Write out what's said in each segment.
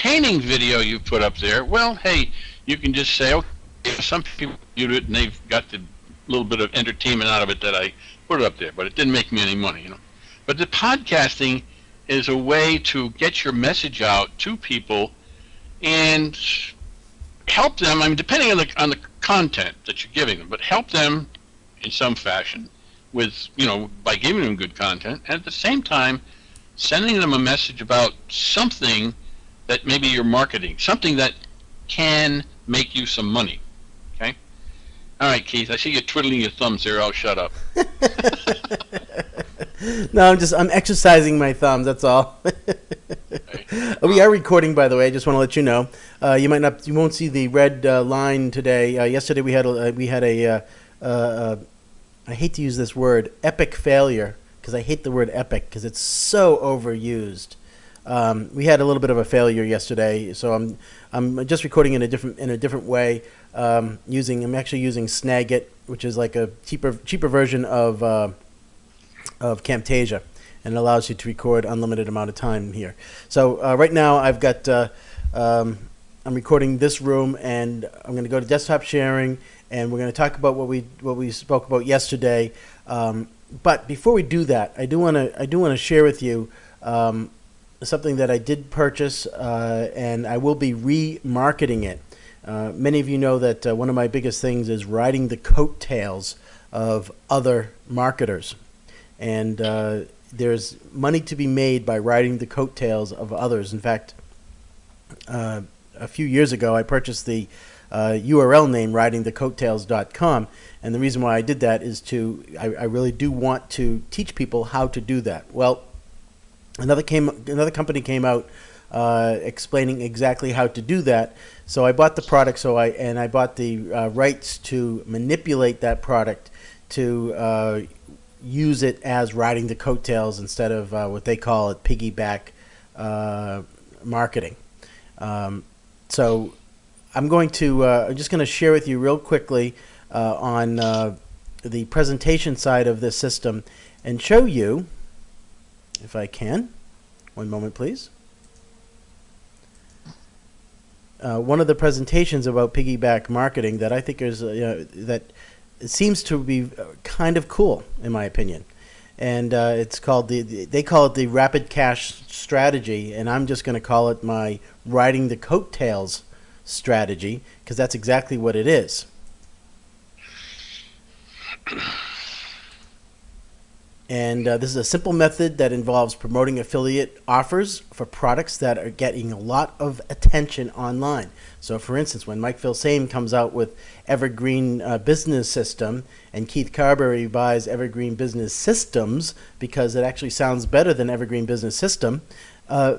entertaining video you put up there, well, hey, you can just say, okay, some people viewed it and they've got the little bit of entertainment out of it that I put it up there, but it didn't make me any money, you know. But the podcasting is a way to get your message out to people and help them. I mean, depending on the content that you're giving them, but help them in some fashion with, you know, by giving them good content, and at the same time sending them a message about something that maybe you're marketing, something that can make you some money. Okay? All right, Keith, I see you twiddling your thumbs there. I'll shut up. No, I'm exercising my thumbs. That's all. We are recording, by the way. I just want to let you know. You won't see the red line today. Yesterday we had a I hate to use this word, epic failure, because I hate the word epic because it's so overused. We had a little bit of a failure yesterday, so I'm just recording in a different way. I'm actually using Snagit, which is like a cheaper version of Camtasia, and it allows you to record unlimited amount of time here. So right now I've got I'm recording this room, and I'm going to go to desktop sharing, and we're going to talk about what we spoke about yesterday. But before we do that, I do want to share with you something that I did purchase, and I will be remarketing it. Many of you know that one of my biggest things is riding the coattails of other marketers, and there's money to be made by riding the coattails of others. In fact, a few years ago, I purchased the URL name ridingthecoattails.com, and the reason why I did that is I really do want to teach people how to do that. Well, another company came out explaining exactly how to do that. So I bought the product. I bought the rights to manipulate that product to use it as riding the coattails instead of what they call it, piggyback marketing. So I'm just going to share with you real quickly on the presentation side of this system and show you, if I can. One moment, please. One of the presentations about piggyback marketing that I think is that seems to be kind of cool, in my opinion, and it's called they call it the rapid cash strategy, and I'm just going to call it my riding the coattails strategy, because that's exactly what it is. And this is a simple method that involves promoting affiliate offers for products that are getting a lot of attention online. So, for instance, when Mike Filsaime comes out with Evergreen Business System and Keith Carberry buys Evergreen Business Systems because it actually sounds better than Evergreen Business System,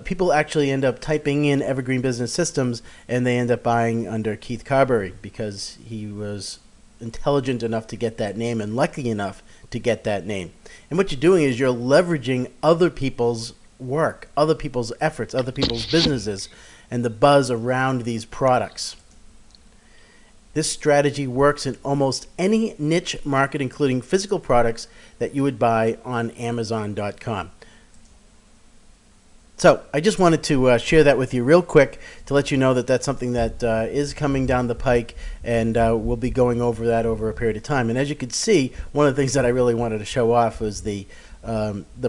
people actually end up typing in Evergreen Business Systems and they end up buying under Keith Carberry because he was intelligent enough to get that name and lucky enough to get that name. And what you're doing is you're leveraging other people's work, other people's efforts, other people's businesses, and the buzz around these products. This strategy works in almost any niche market, including physical products that you would buy on Amazon.com. So I just wanted to share that with you real quick to let you know that that's something that is coming down the pike, and we'll be going over that over a period of time. And as you can see, one of the things that I really wanted to show off was the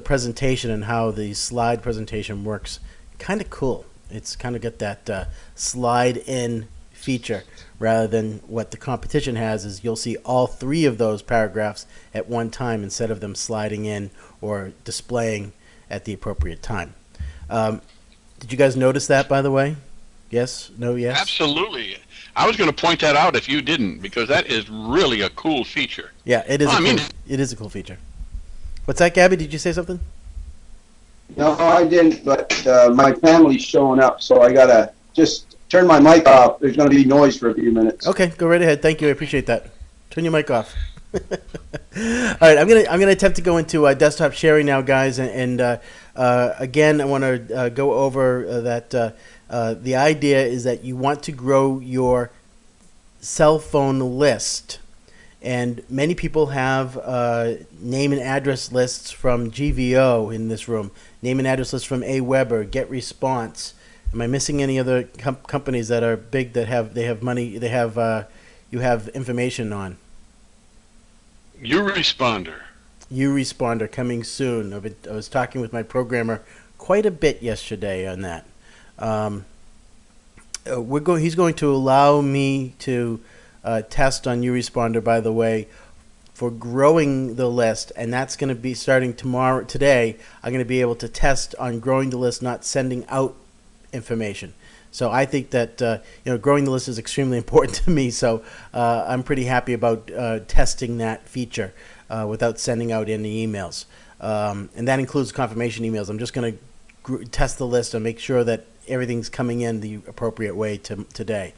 presentation and how the slide presentation works. Kind of cool. It's kind of got that slide in feature rather than what the competition has is you'll see all three of those paragraphs at one time instead of them sliding in or displaying at the appropriate time. Did you guys notice that, by the way? Yes? No? Yes? Absolutely. I was going to point that out if you didn't, because that is really a cool feature. Yeah, it is. It is a cool feature. What's that, Gabby? Did you say something? No, I didn't, but my family's showing up, so I got to just turn my mic off. There's going to be noise for a few minutes. Okay, go right ahead. Thank you. I appreciate that. Turn your mic off. All right, I'm gonna attempt to go into desktop sharing now, guys, and again, I want to go over that the idea is that you want to grow your cell phone list, and many people have name and address lists from GVO in this room, name and address lists from AWeber, GetResponse, Am I missing any other companies that are big that have money? You have information on. Responder. You responder coming soon. I was talking with my programmer quite a bit yesterday on that. He's going to allow me to test on UResponder, by the way, for growing the list, and that's going to be starting today. I'm going to be able to test on growing the list, not sending out information. So I think that growing the list is extremely important to me. So I'm pretty happy about testing that feature without sending out any emails, and that includes confirmation emails. I'm just going to test the list and make sure that everything's coming in the appropriate way today.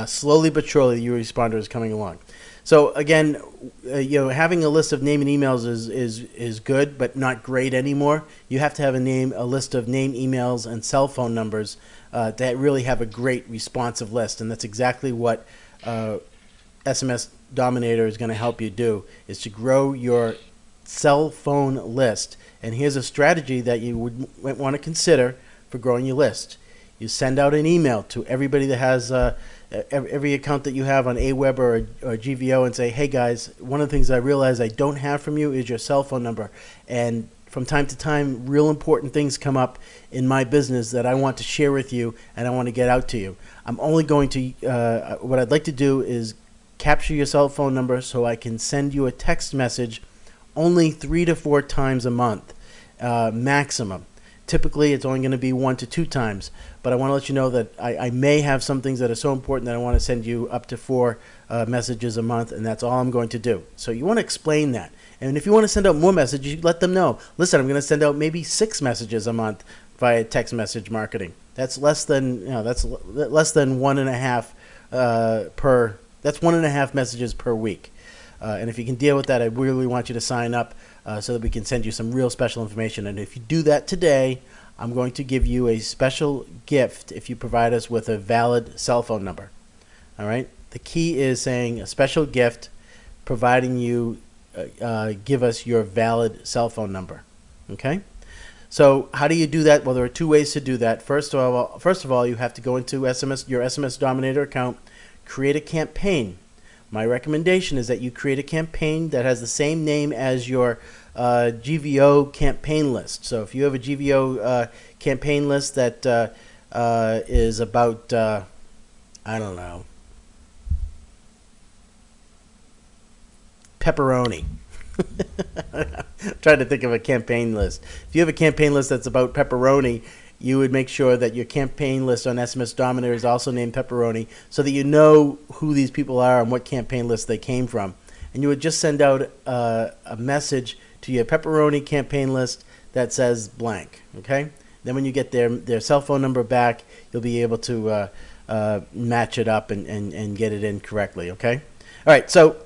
Slowly but surely, the UResponder is coming along. So again, having a list of name and emails is good, but not great anymore. You have to have a list of name, emails, and cell phone numbers that really have a great responsive list, and that's exactly what SMS Dominator is going to help you do, is to grow your cell phone list. And here's a strategy that you would want to consider for growing your list. You send out an email to everybody that has every account that you have on Aweber or GVO and say, hey guys, one of the things I realize I don't have from you is your cell phone number. And from time to time, real important things come up in my business that I want to share with you and I want to get out to you. I'm only going to, what I'd like to do is capture your cell phone number so I can send you a text message only 3 to 4 times a month, maximum. Typically, it's only going to be 1 to 2 times, but I want to let you know that I may have some things that are so important that I want to send you up to 4 messages a month, and that's all I'm going to do. So you want to explain that. And if you want to send out more messages, you let them know. Listen, I'm going to send out maybe 6 messages a month via text message marketing. That's less than less than 1.5 per. That's 1.5 messages per week. And if you can deal with that, I really want you to sign up so that we can send you some real special information. And if you do that today, I'm going to give you a special gift if you provide us with a valid cell phone number. All right? The key is saying a special gift, providing you give us your valid cell phone number. Okay? So how do you do that? Well, there are 2 ways to do that. First of all, you have to go into your SMS Dominator account, create a campaign. My recommendation is that you create a campaign that has the same name as your GVO campaign list. So if you have a GVO campaign list that is about, I don't know, pepperoni. Trying to think of a campaign list. If you have a campaign list that's about pepperoni, you would make sure that your campaign list on SMS Dominator is also named Pepperoni so that you know who these people are and what campaign list they came from. And you would just send out a message to your Pepperoni campaign list that says blank, okay? Then when you get their cell phone number back, you'll be able to match it up and get it in correctly, okay? All right, so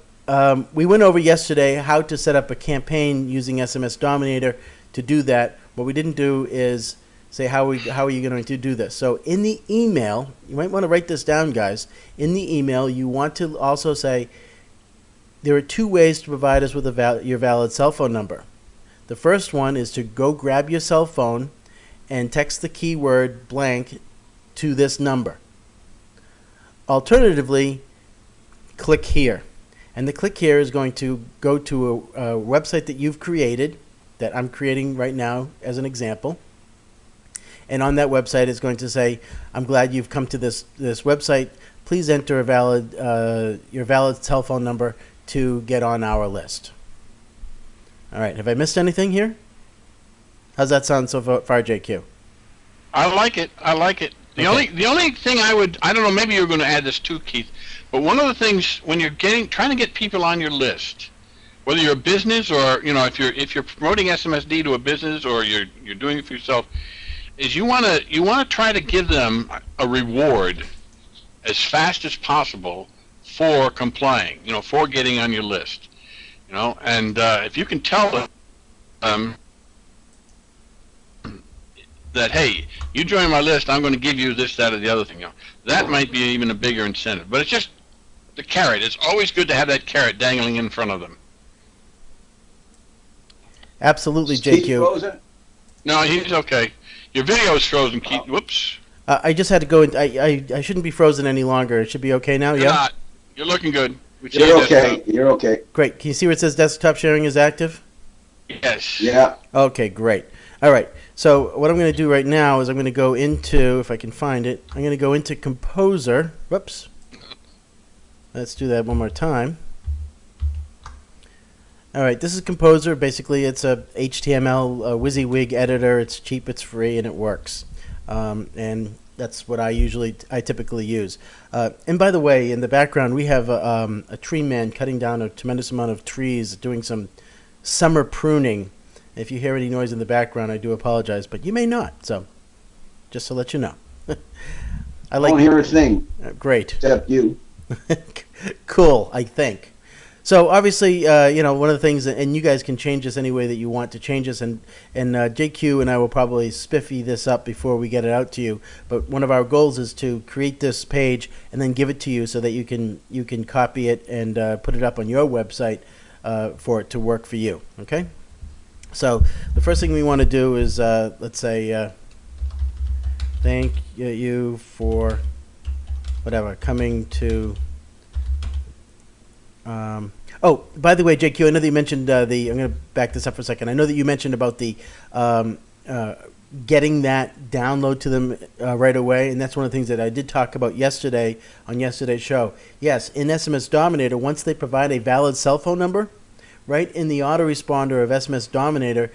we went over yesterday how to set up a campaign using SMS Dominator. To do that, what we didn't do is say how are you going to do this. So in the email, you might want to write this down, guys. In the email, you want to also say there are 2 ways to provide us with your valid cell phone number. The first one is to go grab your cell phone and text the keyword blank to this number. Alternatively, click here. And the click here is going to go to a website that you've created, that I'm creating right now as an example. And on that website, it's going to say, I'm glad you've come to this website. Please enter your valid cell phone number to get on our list. All right, have I missed anything here? How's that sound so far, JQ? I like it. I like it. The only thing I don't know, maybe you're going to add this too, Keith, but one of the things when you're trying to get people on your list, whether you're a business or if you're promoting SMSD to a business or you're doing it for yourself, is you want to try to give them a reward as fast as possible for complying, for getting on your list, and if you can tell them that, hey, you join my list, I'm going to give you this, that, or the other thing, that might be even a bigger incentive. But it's just the carrot. It's always good to have that carrot dangling in front of them. Absolutely, JQ. Frozen? No, he's okay. Your video is frozen, Keith. Whoops. I just had to go. I shouldn't be frozen any longer. It should be okay now. You're Yeah. not. You're looking good. You're okay. You're okay. Great. Can you see where it says desktop sharing is active? Yes. Yeah. Okay, great. All right. So what I'm going to do right now is I'm going to go into, if I can find it, I'm going to go into Composer. Whoops. Let's do that one more time. All right. This is Composer. Basically, it's a HTML WYSIWYG editor. It's cheap, it's free, and it works. And that's what I typically use. And by the way, in the background, we have a tree man cutting down a tremendous amount of trees, doing some summer pruning. If you hear any noise in the background, I do apologize, but you may not. So, just to let you know. I Won't hear a thing. Great. Except you. Cool, I think. So obviously, one of the things, and you guys can change this any way that you want to change this, and JQ and I will probably spiffy this up before we get it out to you. But one of our goals is to create this page and then give it to you so that you can copy it and put it up on your website for it to work for you. Okay. So the first thing we want to do is let's say thank you for whatever coming to. Oh, by the way, JQ, I know that you mentioned I'm going to back this up for a second. I know that you mentioned about the getting that download to them right away, and that's one of the things that I did talk about yesterday on yesterday's show. Yes, in SMS Dominator, once they provide a valid cell phone number, right in the autoresponder of SMS Dominator,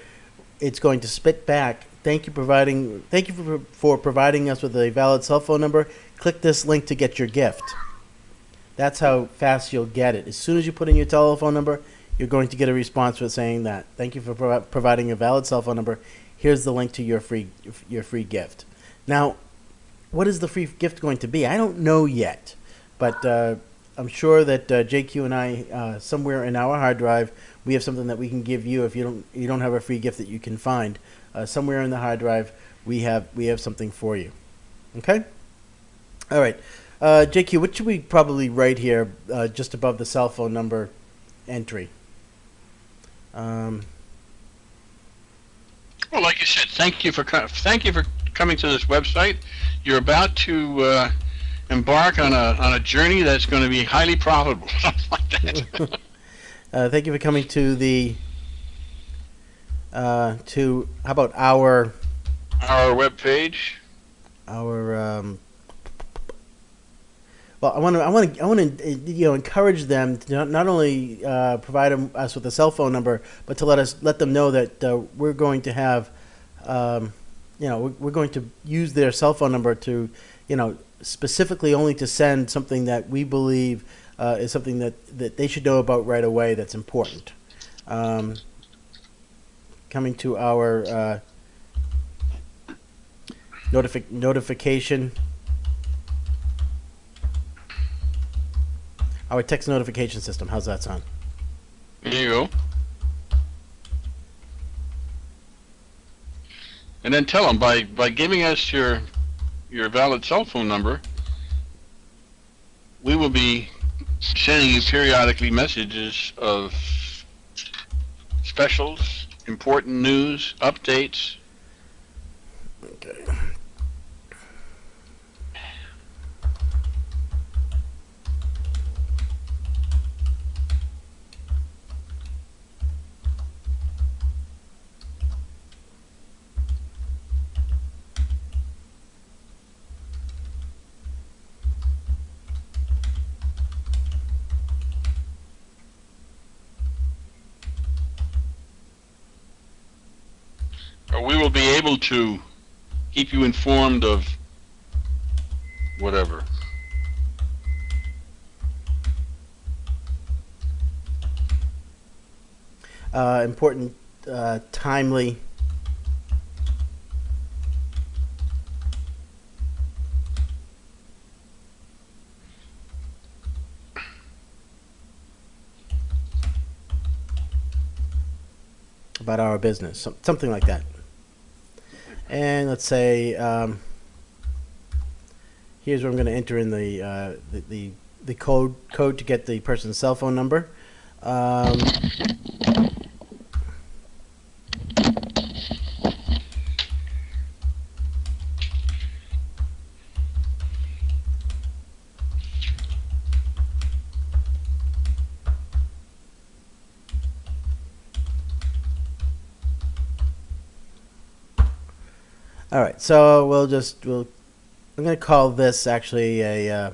it's going to spit back. Thank you for providing us with a valid cell phone number. Click this link to get your gift. That's how fast you'll get it. As soon as you put in your telephone number, you're going to get a response with saying that. Thank you for providing a valid cell phone number. Here's the link to your free gift. Now, what is the free gift going to be? I don't know yet, but I'm sure that JQ and I, somewhere in our hard drive, we have something that we can give you. If you don't have a free gift that you can find, somewhere in the hard drive, we have something for you. Okay. All right. JQ, what should we probably write here just above the cell phone number entry? Well, like you said, thank you for coming to this website. You're about to embark on a journey that's going to be highly profitable, something like that. Thank you for coming to the how about our web page? Well, I want to encourage them to not only provide us with a cell phone number, but to let them know that we're going to have, we're going to use their cell phone number to, specifically only to send something that we believe is something that they should know about right away. That's important. Coming to our notification. Our text notification system. How's that sound? There you go. And then tell them by giving us your valid cell phone number, we will be sending you periodically messages of specials, important news, updates. Okay. We will be able to keep you informed of whatever. Important, timely. About our business, something like that. And let's say here's where I'm going to enter in the code to get the person's cell phone number. All right, so I'm going to call this actually a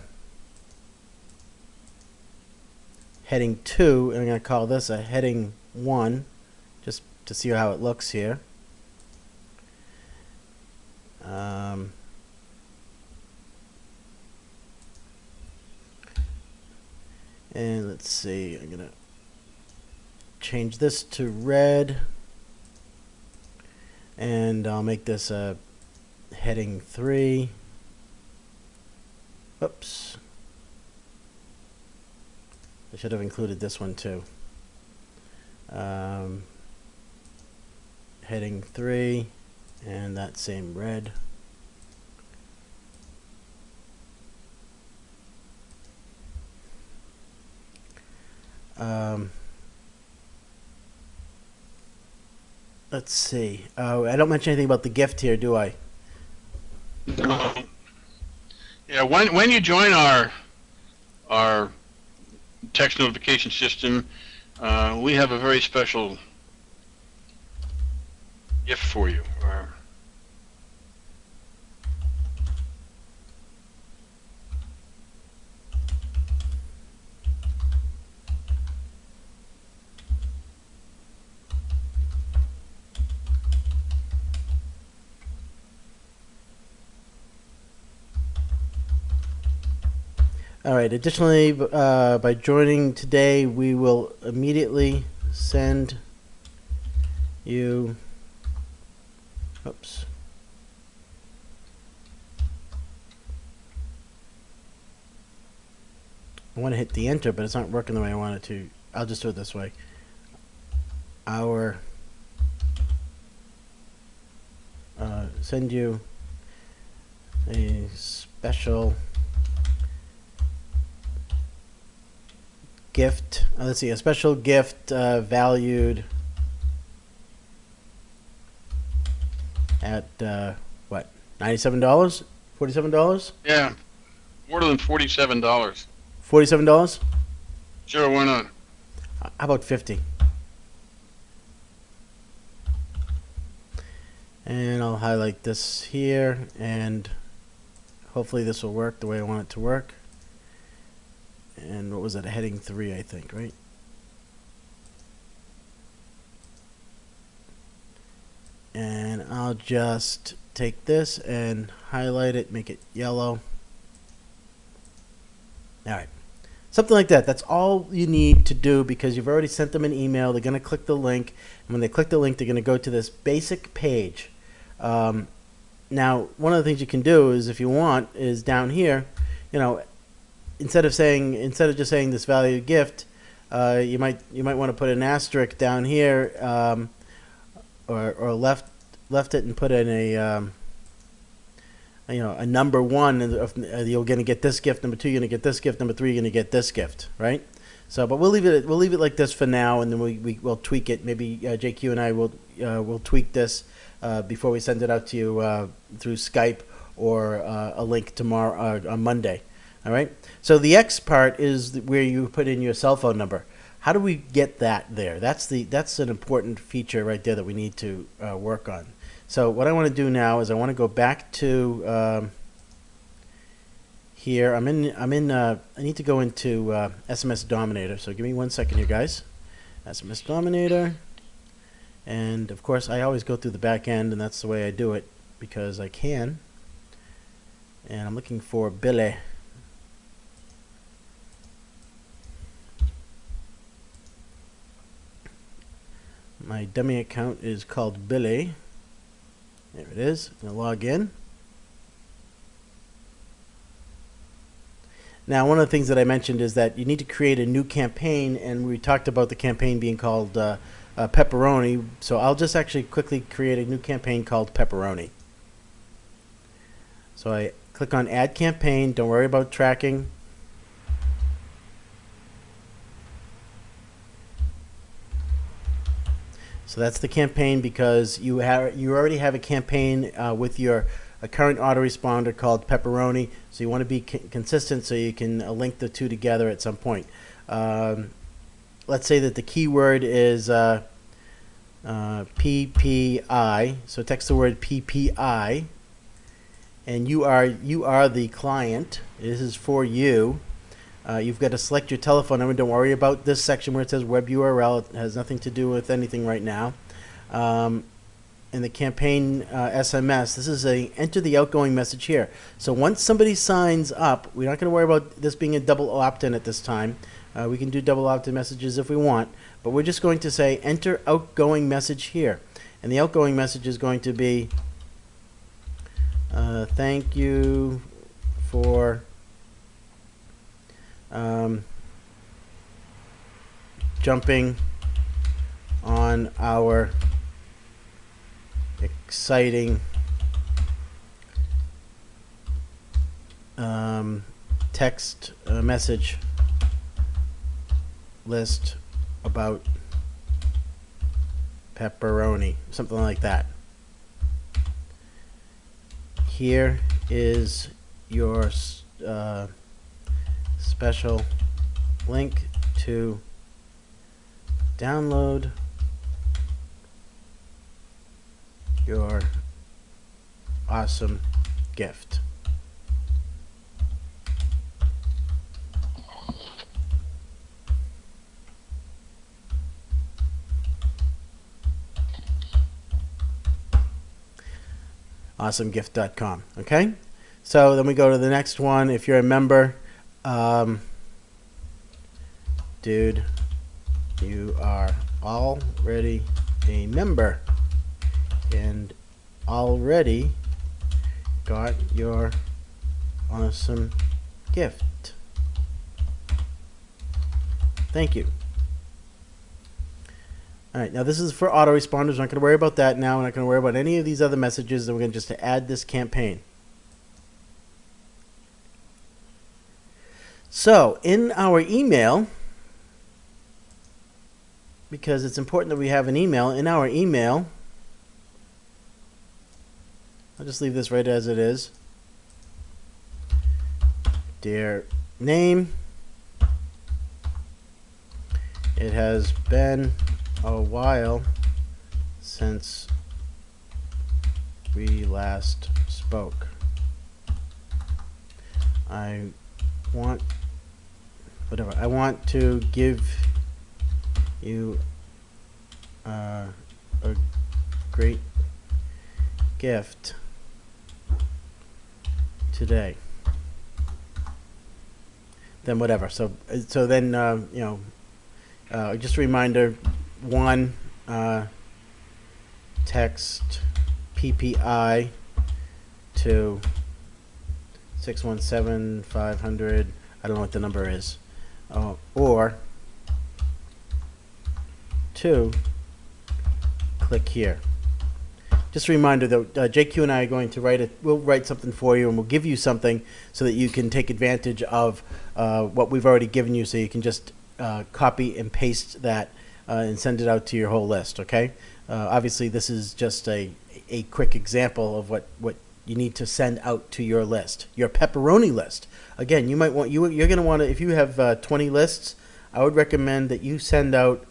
heading 2, and I'm going to call this a heading 1, just to see how it looks here. And let's see, I'm going to change this to red, and I'll make this a heading 3. Oops. I should have included this one too. Heading 3, and that same red. Let's see. Oh, I don't mention anything about the gift here, do I? Yeah, when you join our text notification system, we have a very special gift for you. All right. Additionally, by joining today, we will immediately send you. Oops. I want to hit the enter, but it's not working the way I want it to. I'll just do it this way. Send you a special gift. Let's see, a special gift valued at what? $97? $47? Yeah, more than $47. $47? Sure, why not? How about 50? And I'll highlight this here, and hopefully this will work the way I want it to work. And what was it? Heading 3, I think, right? And I'll just take this and highlight it, make it yellow. All right. Something like that. That's all you need to do, because you've already sent them an email. They're going to click the link. And when they click the link, they're going to go to this basic page. Now, one of the things you can do is, if you want, is down here, instead of just saying this valued gift, you might want to put an asterisk down here, or left it and put in a number 1, and you're going to get this gift. Number 2, you're going to get this gift. Number 3, you're going to get this gift, right? So, but we'll leave it like this for now, and then we'll tweak it. Maybe JQ and I will tweak this before we send it out to you through Skype or a link tomorrow on Monday. All right. So the X part is where you put in your cell phone number. How do we get that there? That's an important feature right there that we need to work on. So what I want to do now is I want to go back to here. I need to go into SMS Dominator. So give me 1 second here, guys. SMS Dominator. And of course, I always go through the back end, and that's the way I do it because I can. And I'm looking for Billy. My dummy account is called Billy. There it is. I'm going to log in. Now, one of the things that I mentioned is that you need to create a new campaign, and we talked about the campaign being called Pepperoni. So I'll just actually quickly create a new campaign called Pepperoni. So I click on Add Campaign. Don't worry about tracking. So that's the campaign, because you already have a campaign with your current autoresponder called Pepperoni. So you want to be consistent, so you can link the two together at some point. Let's say that the keyword is PPI. So text the word PPI, and you are the client. This is for you. You've got to select your telephone number. Don't worry about this section where it says web URL. It has nothing to do with anything right now. In the campaign SMS, this is a enter the outgoing message here. So once somebody signs up, we're not going to worry about this being a double opt-in at this time. We can do double opt-in messages if we want, but we're just going to say enter outgoing message here. And the outgoing message is going to be thank you for jumping on our exciting text message list about pepperoni, something like that. Here is your special link to download your awesome gift. awesomegift.com. Okay, so then we go to the next one. If you're a member, dude, you are already a member and already got your awesome gift. Thank you. All right, now this is for autoresponders. We're not going to worry about that now. We're not going to worry about any of these other messages. We're going to just add this campaign. So in our email, because it's important that we have an email, in our email, I'll just leave this right as it is. Dear name, it has been a while since we last spoke. I want to give you a great gift today. Then whatever. So then just a reminder. One, text PPI to 617-500. I don't know what the number is. Or two, click here. Just a reminder that JQ and I are going to we'll write something for you, and we'll give you something so that you can take advantage of what we've already given you, so you can just copy and paste that and send it out to your whole list, okay? Obviously, this is just a quick example of what you need to send out to your list, your pepperoni list. Again, you might want you're going to want to, if you have 20 lists, I would recommend that you send out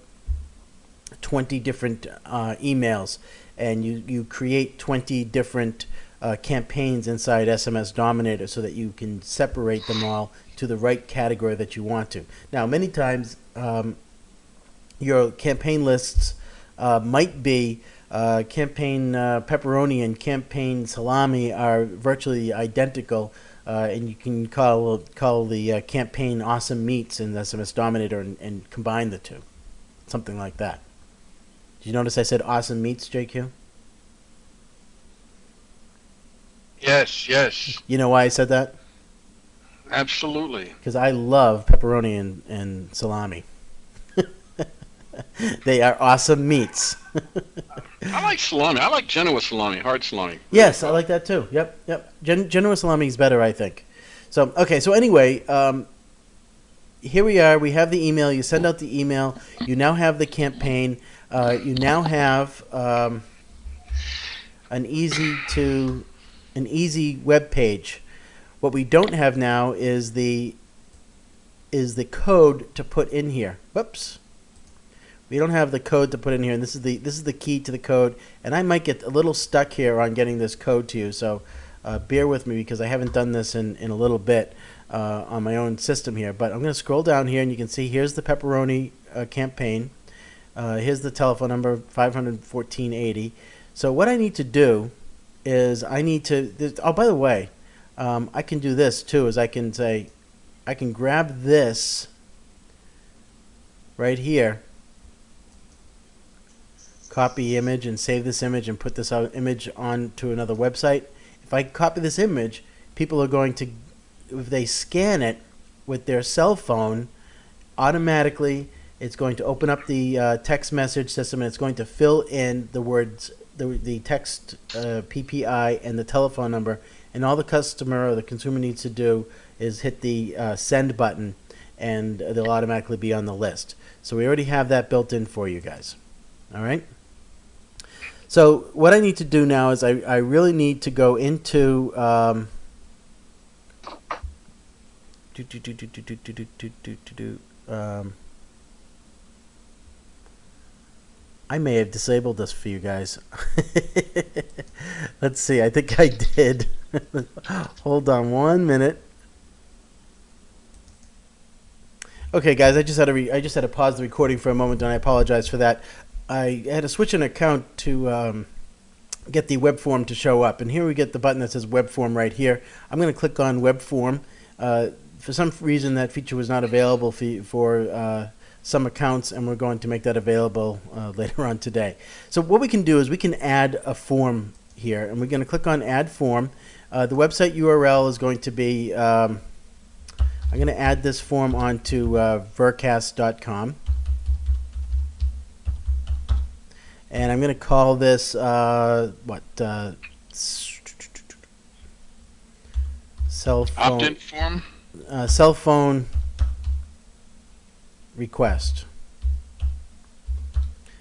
20 different emails, and you create 20 different campaigns inside SMS Dominator so that you can separate them all to the right category that you want to. Now, many times your campaign lists might be campaign pepperoni and campaign salami are virtually identical, and you can call the campaign awesome meats in SMS Dominator and combine the two, something like that. Did you notice I said awesome meats, JQ? Yes. You know why I said that? Absolutely. Because I love pepperoni and salami. They are awesome meats. I like salami. I like Genoa salami, hard salami. Yes, I like that too. Yep. Genoa salami is better, I think. So, okay, so anyway, here we are. We have the email. You send out the email. You now have the campaign. You now have an easy web page. What we don't have now is the code to put in here. Whoops. We don't have the code to put in here, and this is the key to the code. And I might get a little stuck here on getting this code to you, so bear with me because I haven't done this in a little bit on my own system here. But I'm going to scroll down here, and you can see here's the pepperoni campaign. Here's the telephone number, 51480. So what I need to do is I need to. Oh, by the way, I can do this too. Is I can grab this right here. Copy image and save this image and put this image onto another website. If I copy this image, people are going to, if they scan it with their cell phone, automatically it's going to open up the text message system, and it's going to fill in the words, the text PPI and the telephone number, and all the customer or the consumer needs to do is hit the send button, and they'll automatically be on the list. So we already have that built in for you guys. All right. So what I need to do now is I really need to go into I may have disabled this for you guys. Let's see. I think I did. Hold on 1 minute. Okay, guys. I just had to pause the recording for a moment, and I apologize for that. I had to switch an account to get the web form to show up, and here we get the button that says web form right here. I'm going to click on web form. For some reason, that feature was not available for some accounts, and we're going to make that available later on today. So what we can do is we can add a form here, and we're going to click on add form. The website URL is going to be, I'm going to add this form onto vercast.com. And I'm going to call this, cell phone. Opt-in form? Cell phone request.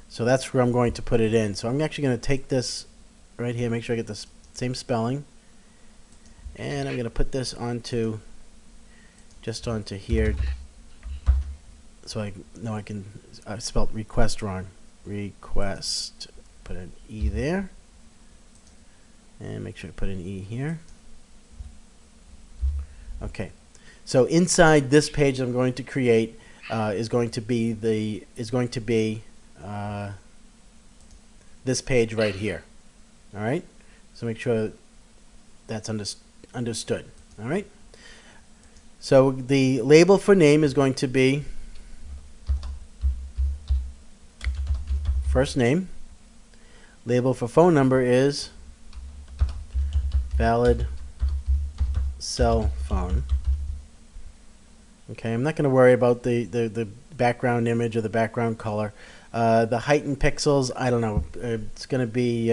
So that's where I'm going to put it in. So I'm actually going to take this right here, make sure I get the same spelling. And I'm going to put this onto, just onto here. So I know I spelled request wrong. Request, put an E there, and make sure I put an E here. Okay, so inside this page I'm going to create is going to be this page right here. All right, so make sure that's understood. All right, so the label for name is going to be first name. Label for phone number is valid cell phone. Okay, I'm not going to worry about the background image or the background color. The height in pixels, I don't know. It's going to be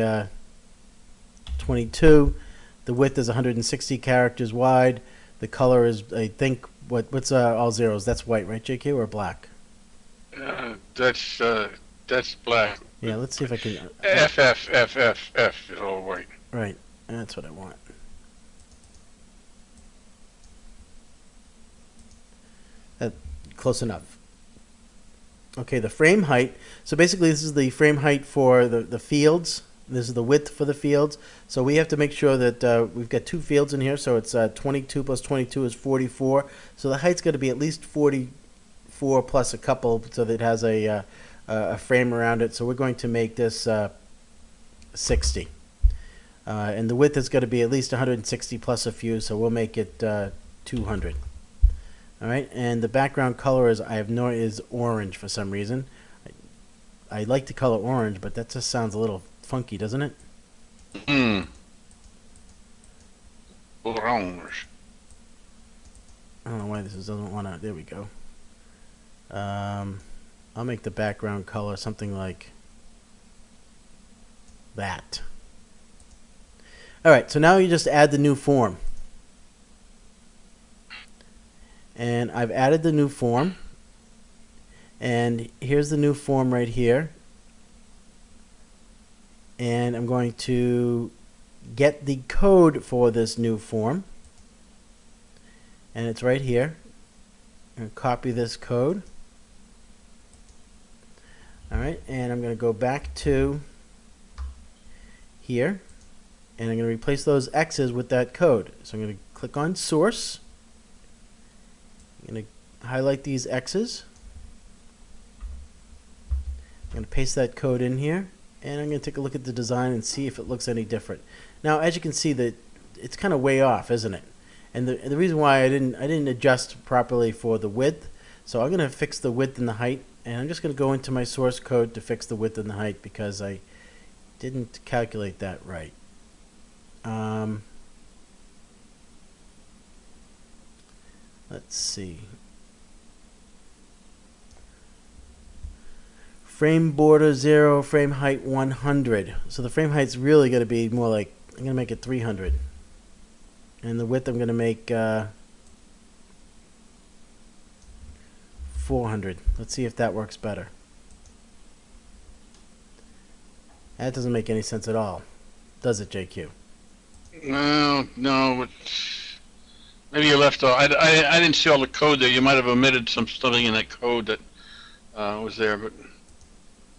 22. The width is 160 characters wide. The color is, I think, what's all zeros? That's white, right, JQ, or black? That's black. Yeah, let's see if I can. F is all white. Right, that's what I want. Close enough. Okay, the frame height. So basically, this is the frame height for the fields. This is the width for the fields. So we have to make sure that we've got two fields in here. So it's 22 plus 22 is 44. So the height's got to be at least 44 plus a couple, so that it has a frame around it. So we're going to make this 60. And the width is going to be at least 160 plus a few, so we'll make it 200. All right, and the background color is is orange for some reason. I like the color orange, but that just sounds a little funky, doesn't it? Orange. I don't know why this doesn't want to. There we go. I'll make the background color something like that. All right, so now you just add the new form. And I've added the new form. And here's the new form right here. And I'm going to get the code for this new form. And it's right here. I'm going to copy this code. right, and I'm going to go back to here, and I'm going to replace those X's with that code. So I'm going to click on source. I'm going to highlight these X's. I'm going to paste that code in here, and I'm going to take a look at the design and see if it looks any different. Now, as you can see, that it's kind of way off, isn't it? And the reason why I didn't adjust properly for the width, so I'm going to fix the width and the height, and I'm just going to go into my source code to fix the width and the height because I didn't calculate that right. Let's see. Frame border 0, frame height 100. So the frame height's really going to be more like, I'm going to make it 300. And the width I'm going to make 400. Let's see if that works better. That doesn't make any sense at all, does it, JQ? No, no. Maybe you left off. I didn't see all the code there. You might have omitted something in that code that was there. But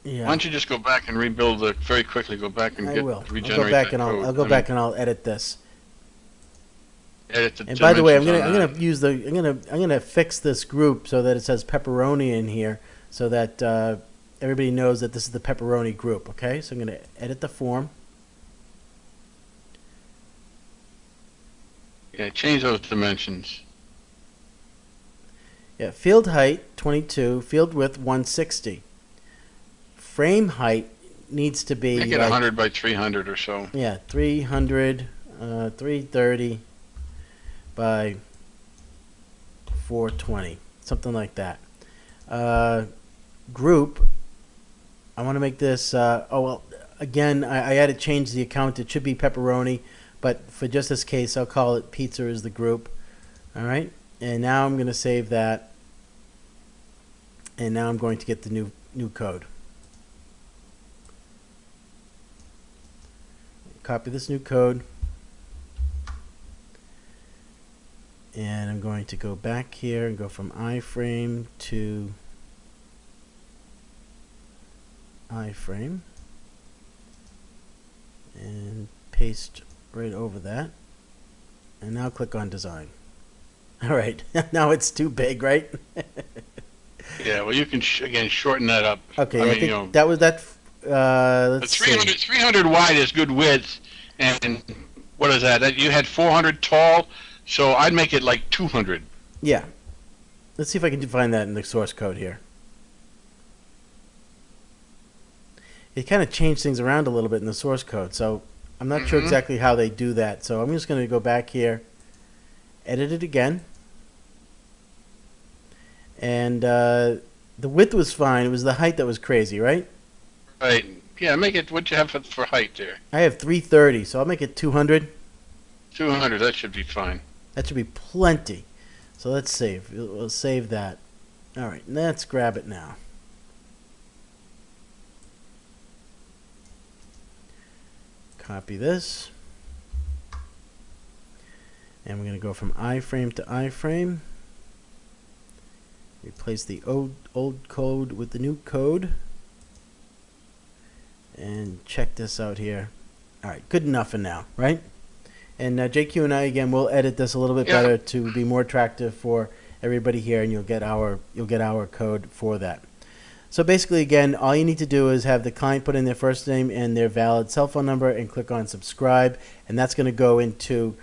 Yeah. why don't you just go back and rebuild the very quickly? Go back and regenerate I'll go back that and code. I'll go back and I'll edit this. Edit the And by the way, I'm dimensions gonna fix this group so that it says pepperoni in here, so that everybody knows that this is the pepperoni group. Okay, so I'm gonna edit the form. Yeah, change those dimensions. Yeah, field height 22, field width 160. Frame height needs to be Make it like, 100 by 300 or so. yeah, 300, 330 by 420, something like that. Group, I want to make this, oh well, again, I had to change the account. It should be pepperoni, but for just this case, I'll call it pizza as the group. All right, and now I'm going to save that, and now I'm going to get the new code. Copy this new code, and I'm going to go back here and go from iframe to iframe and paste right over that, and now click on design. All right, now it's too big, right? Yeah, well, you can again shorten that up. Okay, I I mean, think that was that. Let's 300, see. 300 wide is good width, and what is that? You had 400 tall, so I'd make it like 200. Yeah, let's see if I can find that in the source code here. It kind of changed things around a little bit in the source code, so I'm not sure exactly how they do that. So I'm just going to go back here, edit it again, and the width was fine. It was the height that was crazy, right? Right. Yeah, make it what you have for height there. I have 330, so I'll make it 200. 200, that should be fine. That should be plenty. So let's save. We'll save that. All right, let's grab it now. Copy this. And we're going to go from iframe to iframe. Replace the old code with the new code. And check this out here. All right, good enough for now, right? And JQ and I again will edit this a little bit better to be more attractive for everybody here, and you'll get our code for that. So basically, again, all you need to do is have the client put in their first name and their valid cell phone number, and click on subscribe, and that's going to go into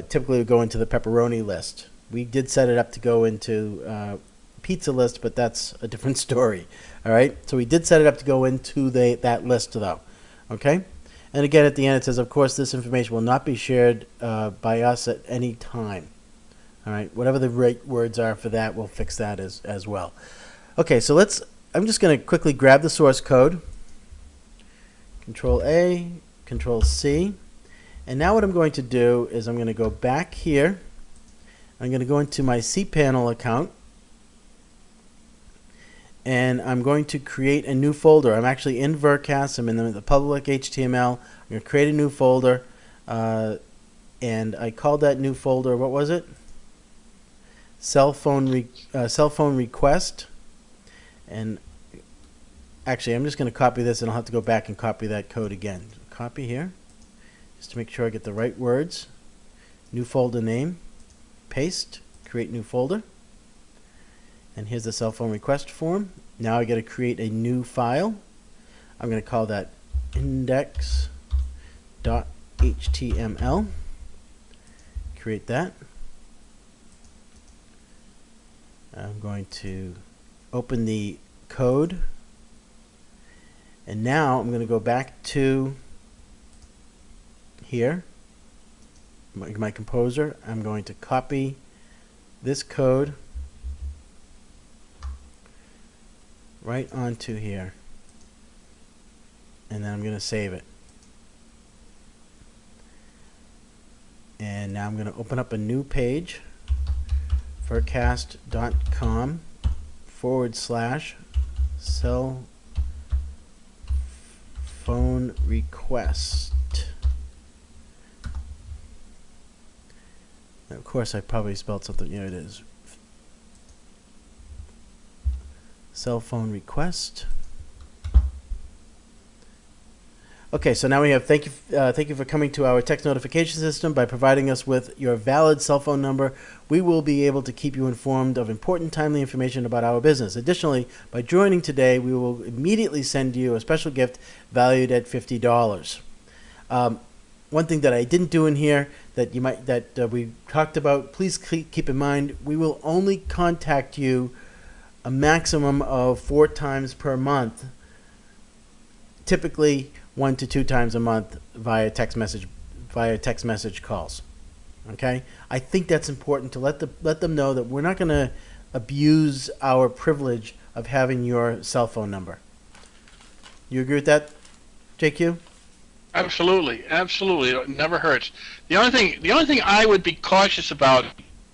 typically go into the pepperoni list. We did set it up to go into pizza list, but that's a different story. All right, so we did set it up to go into that list though. Okay, and again at the end it says, of course, this information will not be shared by us at any time. All right, whatever the right words are for that, we'll fix that as well. Okay, so I'm just going to quickly grab the source code. Control A, Control C, and now what I'm going to do is I'm going to go back here. I'm going to go into my cPanel account. And I'm going to create a new folder. I'm actually in Vercast. I'm in the public HTML. I'm going to create a new folder. And I called that new folder, what was it? Cell phone request. And Actually, I'm just going to copy this, and I'll have to go back and copy that code again. Copy here, just to make sure I get the right words. New folder name, paste, create new folder. And here's the cell phone request form. Now I got to create a new file. I'm going to call that index.html. Create that. I'm going to open the code. And now I'm going to go back to here, my composer. I'm going to copy this code right onto here. And then I'm going to save it. And now I'm going to open up a new page, furcast.com/cell phone request. Now, of course, I probably spelled something. Here it is. Cell phone request. Okay, so now we have thank you for coming to our text notification system. By providing us with your valid cell phone number, we will be able to keep you informed of important, timely information about our business. Additionally, by joining today, we will immediately send you a special gift valued at $50. One thing that I didn't do in here that we talked about, please keep in mind, we will only contact you a maximum of 4 times per month. Typically 1 to 2 times a month via text message calls. Okay, I think that's important to let them know that we're not going to abuse our privilege of having your cell phone number. You agree with that, JQ? Absolutely, absolutely. It never hurts. The only thing I would be cautious about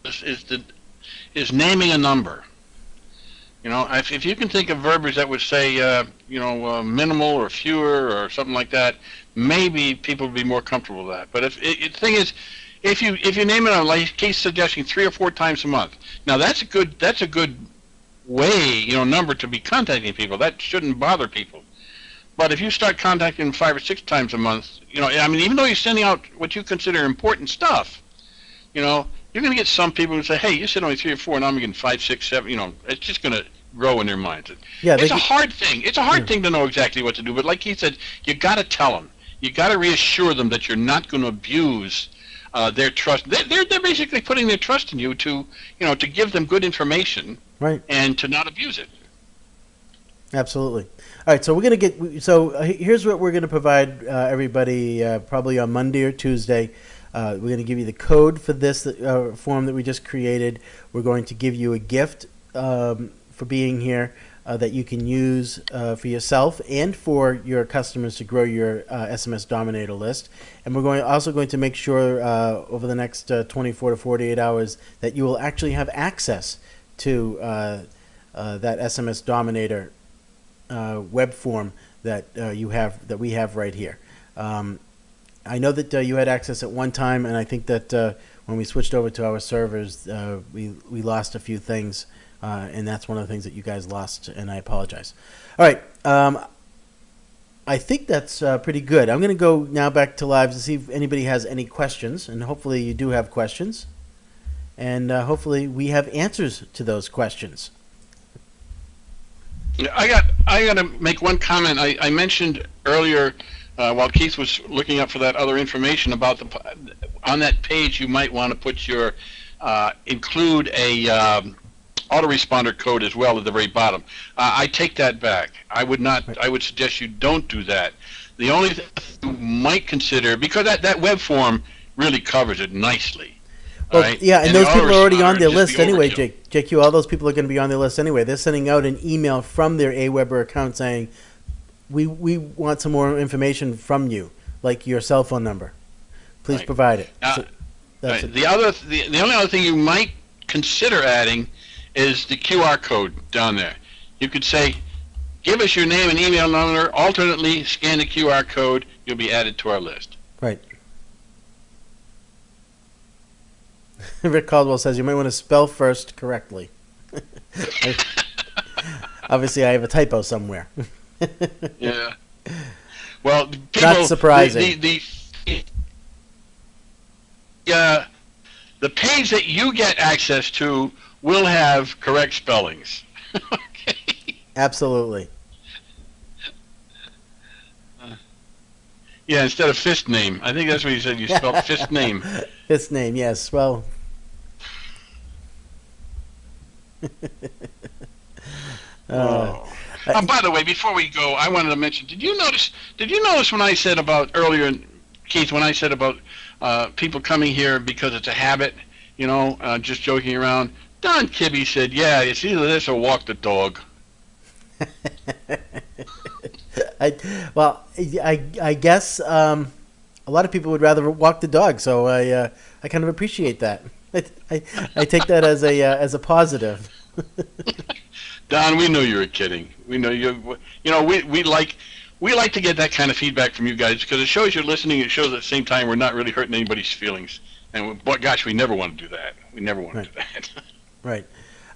is naming a number. You know, if you can think of verbiage that would say, minimal or fewer or something like that, maybe people would be more comfortable with that. But the thing is, if you name it on, like Keith's suggesting, 3 or 4 times a month, now that's a good way, number to be contacting people. That shouldn't bother people. But if you start contacting them 5 or 6 times a month, even though you're sending out what you consider important stuff, you're going to get some people who say, hey, you said only 3 or 4, and I'm getting 5, 6, 7, it's just going to grow in their minds. Yeah, it's a hard thing. It's a hard thing to know exactly what to do, but like he said, you got to tell them. You got to reassure them that you're not going to abuse their trust. They're basically putting their trust in you to give them good information, right, and to not abuse it. Absolutely. All right, so here's what we're going to provide everybody probably on Monday or Tuesday. We're going to give you the code for this form that we just created. We're going to give you a gift for being here that you can use for yourself and for your customers to grow your SMS Dominator list. And we're also going to make sure over the next 24 to 48 hours that you will actually have access to that SMS Dominator web form that we have right here. I know that you had access at one time, and I think that when we switched over to our servers, we lost a few things, and that's one of the things that you guys lost, and I apologize. All right, I think that's pretty good. I'm going to go now back to live to see if anybody has any questions, and hopefully you do have questions, and hopefully we have answers to those questions. I got to make one comment. I mentioned earlier while Keith was looking up for that other information about on that page you might want to put your include a autoresponder code as well at the very bottom. I take that back. I would not. I would suggest you don't do that. The only thing you might consider, because that web form really covers it nicely. Well, right? Yeah, and those people are already on their list anyway, overkill. JQ. All those people are going to be on their list anyway. They're sending out an email from their AWeber account saying, we want some more information from you, like your cell phone number. Please Right. provide it. Right. The only other thing you might consider adding is the QR code down there. You could say, give us your name and email number, alternately scan the QR code, you'll be added to our list. Right. Rick Caldwell says you might want to spell first correctly. Obviously, I have a typo somewhere. Yeah. Well, people, Not surprising. The page that you get access to will have correct spellings. Okay. Absolutely. Yeah, instead of fist name. I think that's what you said. You spelled fist name. His name, yes. Well. Oh. By the way, before we go, I wanted to mention. Did you notice? When I said about earlier, Keith, when I said about people coming here because it's a habit, just joking around. Don Kibbe said, "Yeah, it's either this or walk the dog." I guess a lot of people would rather walk the dog, so I kind of appreciate that. I take that as a positive. Don, we know you were kidding. We know you. We like to get that kind of feedback from you guys because it shows you're listening. It shows at the same time we're not really hurting anybody's feelings. And but gosh, we never want to do that. We never want to do that. Right.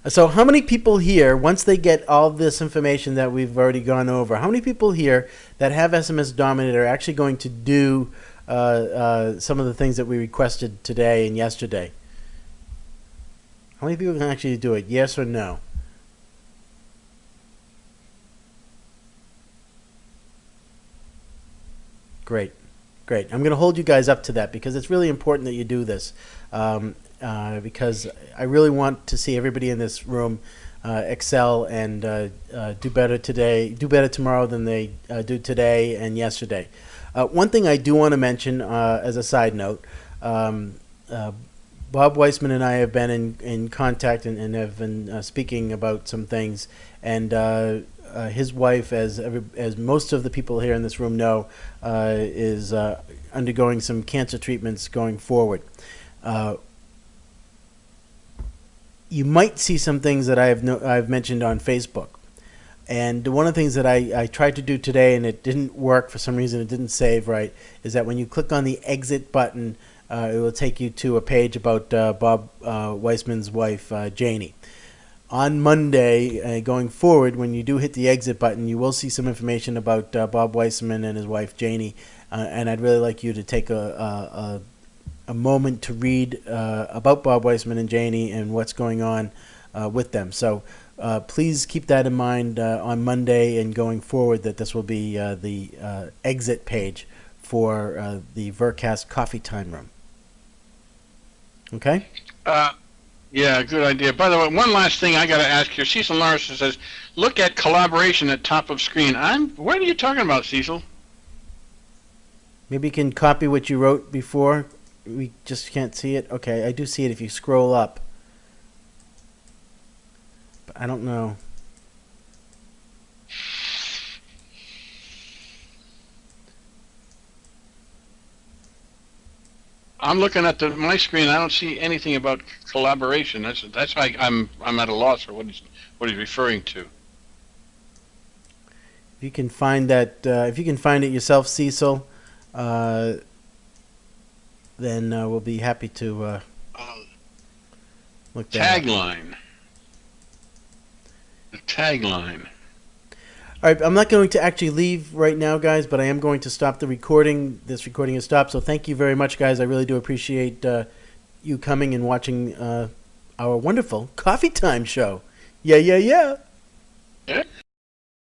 So how many people here, once they get all this information that we've already gone over, how many people here that have SMS Dominator are actually going to do some of the things that we requested today and yesterday? How many people can actually do it? Yes or no? Great. Great. I'm going to hold you guys up to that because it's really important that you do this. Because I really want to see everybody in this room excel and do better today, do better tomorrow than they do today and yesterday. One thing I do want to mention as a side note, Bob Weissman and I have been in contact and have been speaking about some things, and his wife, as most of the people here in this room know, is undergoing some cancer treatments going forward. You might see some things that I've mentioned on Facebook. And one of the things that I tried to do today and it didn't work for some reason, it didn't save right, is that when you click on the exit button, it will take you to a page about Bob Weissman's wife, Janie. On Monday, going forward, when you do hit the exit button, you will see some information about Bob Weissman and his wife, Janie. And I'd really like you to take a moment to read about Bob Weissman and Janie and what's going on with them. So please keep that in mind on Monday and going forward, that this will be the exit page for the Vercast Coffee Time Room. Okay? Yeah, good idea. By the way, one last thing I got to ask here. Cecil Larson says, look at collaboration at top of screen. What are you talking about, Cecil? Maybe you can copy what you wrote before. We just can't see it. Okay, I do see it if you scroll up. But I don't know. I'm looking at my screen. I don't see anything about collaboration. That's why I'm at a loss for what he's referring to. If you can find that, if you can find it yourself, Cecil, then we'll be happy to look that up. Tagline. The tagline. All right, I'm not going to actually leave right now, guys, but I am going to stop the recording. This recording is stopped, so thank you very much, guys. I really do appreciate you coming and watching our wonderful Coffee Time show. Yeah, yeah, yeah. Yeah.